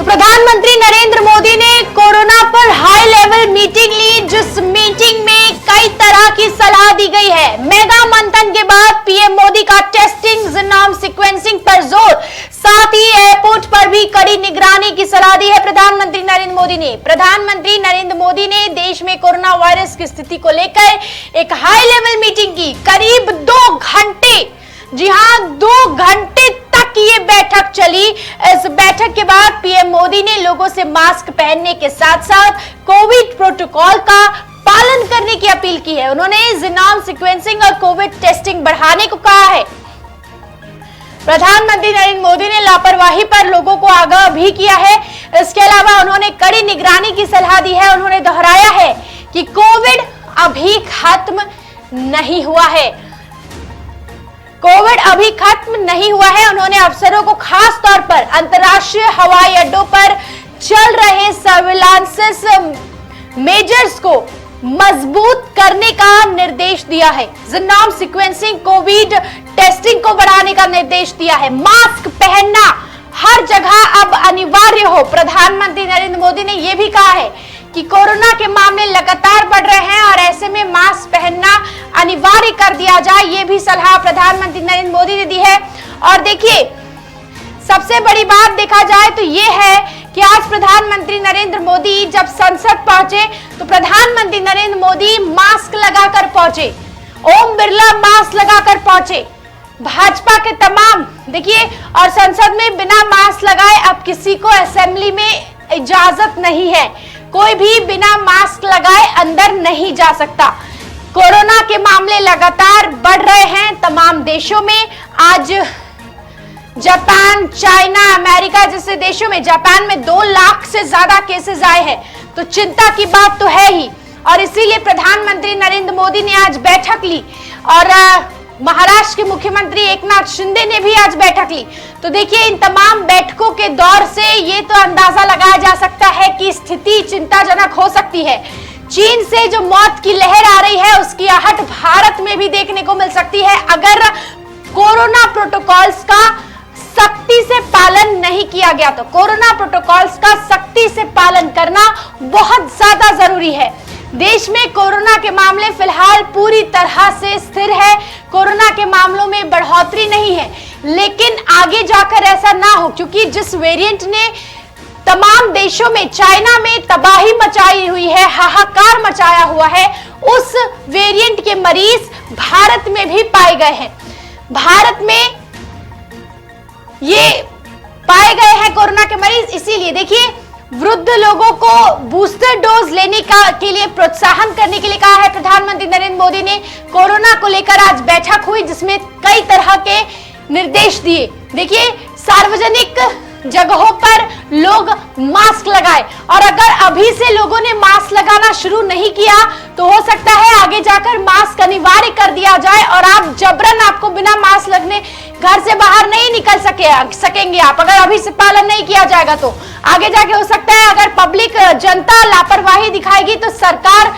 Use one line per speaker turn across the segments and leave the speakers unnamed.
तो प्रधानमंत्री नरेंद्र मोदी ने कोरोना पर हाई लेवल मीटिंग ली, जिस मीटिंग में कई तरह की सलाह दी गई है। मेगा मंथन के बाद पीएम मोदी का टेस्टिंग, जीनोम सीक्वेंसिंग पर जोर, साथ ही एयरपोर्ट पर भी कड़ी निगरानी की सलाह दी है प्रधानमंत्री नरेंद्र मोदी ने। प्रधानमंत्री नरेंद्र मोदी ने देश में कोरोना वायरस की स्थिति को लेकर एक हाई लेवल मीटिंग की। करीब 2 घंटे, जी हां 2 घंटे तक ये बैठक चली। इस बैठक के बाद पीएम मोदी ने लोगों से मास्क पहनने के साथ साथ कोविड प्रोटोकॉल का पालन करने की अपील की है। उन्होंने जीनोम सीक्वेंसिंग और कोविड टेस्टिंग बढ़ाने को कहा है। प्रधानमंत्री नरेंद्र मोदी ने लापरवाही पर लोगों को आगाह भी किया है। इसके अलावा उन्होंने कड़ी निगरानी की सलाह दी है। उन्होंने दोहराया है कि कोविड अभी खत्म नहीं हुआ है, कोविड अभी खत्म नहीं हुआ है। उन्होंने अफसरों को खास तौर पर अंतर्राष्ट्रीय हवाई अड्डों पर चल रहे सर्विलांस मेजर्स को मजबूत करने का निर्देश दिया है। जीनोम सीक्वेंसिंग, कोविड टेस्टिंग को बढ़ाने का निर्देश दिया है। मास्क पहनना हर जगह अब अनिवार्य हो। प्रधानमंत्री नरेंद्र मोदी ने यह भी कहा है कि कोरोना के मामले लगातार बढ़ रहे हैं और ऐसे में मास्क पहनना अनिवार्य कर दिया जाए, ये भी सलाह प्रधानमंत्री नरेंद्र मोदी ने दी है। और देखिए, सबसे बड़ी बात देखा जाए तो ये है कि आज प्रधानमंत्री नरेंद्र मोदी जब संसद पहुंचे तो प्रधानमंत्री नरेंद्र मोदी मास्क लगाकर पहुंचे। ओम बिरला मास्क लगाकर पहुंचे। भाजपा के तमाम, देखिए, और संसद में बिना मास्क लगाए अब किसी को असेंबली में इजाजत नहीं है। कोई भी बिना मास्क लगाए अंदर नहीं जा सकता। कोरोना के मामले लगातार बढ़ रहे हैं तमाम देशों में। आज जापान, चाइना, अमेरिका जैसे देशों में, जापान में 2 लाख से ज्यादा केसेस आए हैं, तो चिंता की बात तो है ही। और इसीलिए प्रधानमंत्री नरेंद्र मोदी ने आज बैठक ली और महाराष्ट्र के मुख्यमंत्री एकनाथ शिंदे ने भी आज बैठक ली। तो देखिए, इन तमाम बैठकों के दौर से ये तो अंदाजा लगाया जा सकता है कि स्थिति चिंताजनक हो सकती है। चीन से जो मौत की लहर आ रही है उसकी आहट भारत में भी देखने को मिल सकती है अगर कोरोना प्रोटोकॉल्स का सख्ती से पालन नहीं किया गया तो। कोरोना प्रोटोकॉल्स का सख्ती से पालन करना बहुत ज्यादा जरूरी है। देश में कोरोना के मामले फिलहाल पूरी तरह से स्थिर है। कोरोना के मामलों में बढ़ोतरी नहीं है, लेकिन आगे जाकर ऐसा ना हो, क्योंकि जिस वेरिएंट ने तमाम देशों में, चाइना में तबाही मचाई हुई है, हाहाकार मचाया हुआ है, उस वेरिएंट के मरीज भारत में भी पाए गए हैं। भारत में ये पाए गए हैं कोरोना के मरीज। इसीलिए देखिए, वृद्ध लोगों को बूस्टर डोज लेने के लिए प्रोत्साहन करने के लिए कहा है प्रधानमंत्री नरेंद्र मोदी ने। कोरोना को लेकर आज बैठक हुई जिसमें कई तरह के निर्देश दिए। देखिए, सार्वजनिक जगहों पर लोग मास्क लगाए, और अगर अभी से लोगों ने मास्क लगाना शुरू नहीं किया तो हो सकता है आगे जाकर मास्क अनिवार्य कर दिया जाए और आप जबरन, आपको बिना मास्क लगने घर से बाहर नहीं निकल सकेंगे आप, अगर अभी से पालन नहीं किया जाएगा तो। आगे जाके हो सकता है अगर पब्लिक, जनता लापरवाही दिखाएगी तो सरकार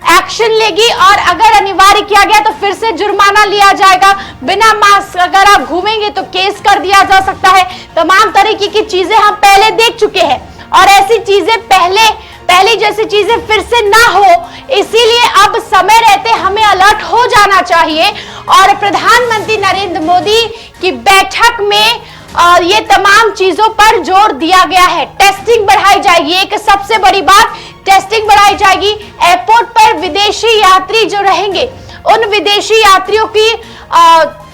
एक्शन लेगी, और अगर अनिवार्य किया गया तो फिर से जुर्माना लिया जाएगा। बिना मास्क अगर आप घूमेंगे तो केस कर दिया जा सकता है। तमाम तरीके की चीजें हम पहले देख चुके हैं और ऐसी चीजें पहले जैसी चीजें फिर से ना हो, इसीलिए अब समय रहते हमें अलर्ट हो जाना चाहिए। और प्रधानमंत्री नरेंद्र मोदी की बैठक में और ये तमाम चीजों पर जोर दिया गया है। टेस्टिंग बढ़ाई जाएगी, एक सबसे बड़ी बात, टेस्टिंग बढ़ाई जाएगी। एयरपोर्ट पर विदेशी यात्री जो रहेंगे उन विदेशी यात्रियों की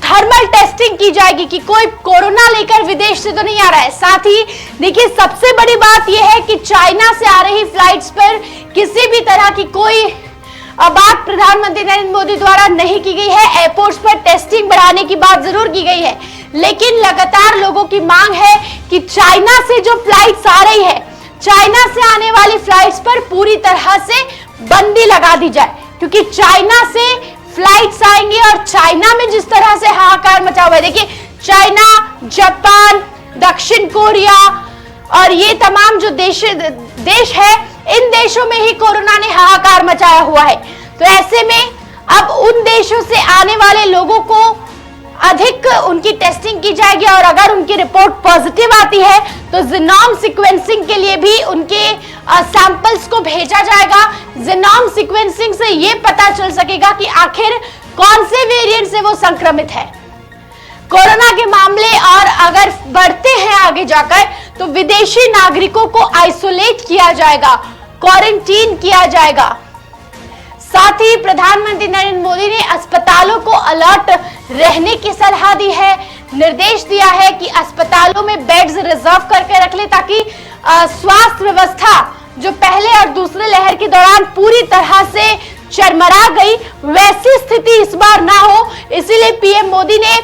थर्मल टेस्टिंग की जाएगी कि कोई कोरोना लेकर विदेश से तो नहीं आ रहा है। साथ ही देखिए, सबसे बड़ी बात यह है कि चाइना से आ रही फ्लाइट्स पर किसी भी तरह की कोई बात प्रधानमंत्री नरेंद्र मोदी द्वारा नहीं की गई है। एयरपोर्ट्स पर टेस्टिंग बढ़ाने की बात जरूर की गई है, लेकिन लगातार लोगों की मांग है कि चाइना से जो फ्लाइट्स आ रही है, चाइना से आने वाली फ्लाइट्स पर पूरी तरह से बंदी लगा दी जाए, क्योंकि चाइना से फ्लाइट्स आएंगी और चाइना में जिस तरह से हाहाकार मचा हुआ है। देखिए, चाइना, जापान, दक्षिण कोरिया और ये तमाम जो देश है, इन देशों में ही कोरोना ने हाहाकार मचाया हुआ है। तो ऐसे में अब उन देशों से आने वाले लोगों को अधिक उनकी टेस्टिंग की जाएगी और अगर उनकी रिपोर्ट पॉजिटिव आती है तो जीनोम सीक्वेंसिंग के लिए भी उनके सैंपल्स को भेजा जाएगा। जीनोम सीक्वेंसिंग से यह पता चल सकेगा कि आखिर कौन से वेरिएंट से वो संक्रमित है। कोरोना के मामले और अगर बढ़ते हैं आगे जाकर तो विदेशी नागरिकों को आइसोलेट किया जाएगा, क्वारंटीन किया जाएगा। साथ ही प्रधानमंत्री नरेंद्र मोदी ने अस्पतालों को अलर्ट रहने की सलाह दी है, निर्देश दिया है कि अस्पतालों में बेड्स रिजर्व करके रख ले ताकि स्वास्थ्य व्यवस्था जो पहले और दूसरे लहर के दौरान पूरी तरह से चरमरा गई वैसी स्थिति इस बार ना हो। इसीलिए पीएम मोदी ने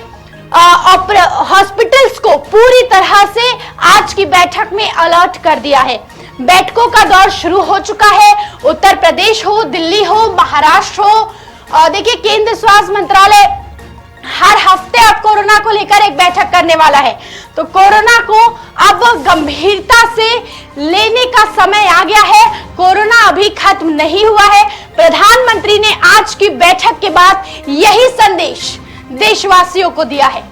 हॉस्पिटल्स को पूरी तरह से आज की बैठक में अलर्ट कर दिया है। बैठकों का दौर शुरू हो चुका है। उत्तर प्रदेश हो, दिल्ली हो, महाराष्ट्र हो, देखिए केंद्र स्वास्थ्य मंत्रालय हर हफ्ते अब कोरोना को लेकर एक बैठक करने वाला है। तो कोरोना को अब गंभीरता से लेने का समय आ गया है। कोरोना अभी खत्म नहीं हुआ है। प्रधानमंत्री ने आज की बैठक के बाद यही संदेश देशवासियों को दिया है।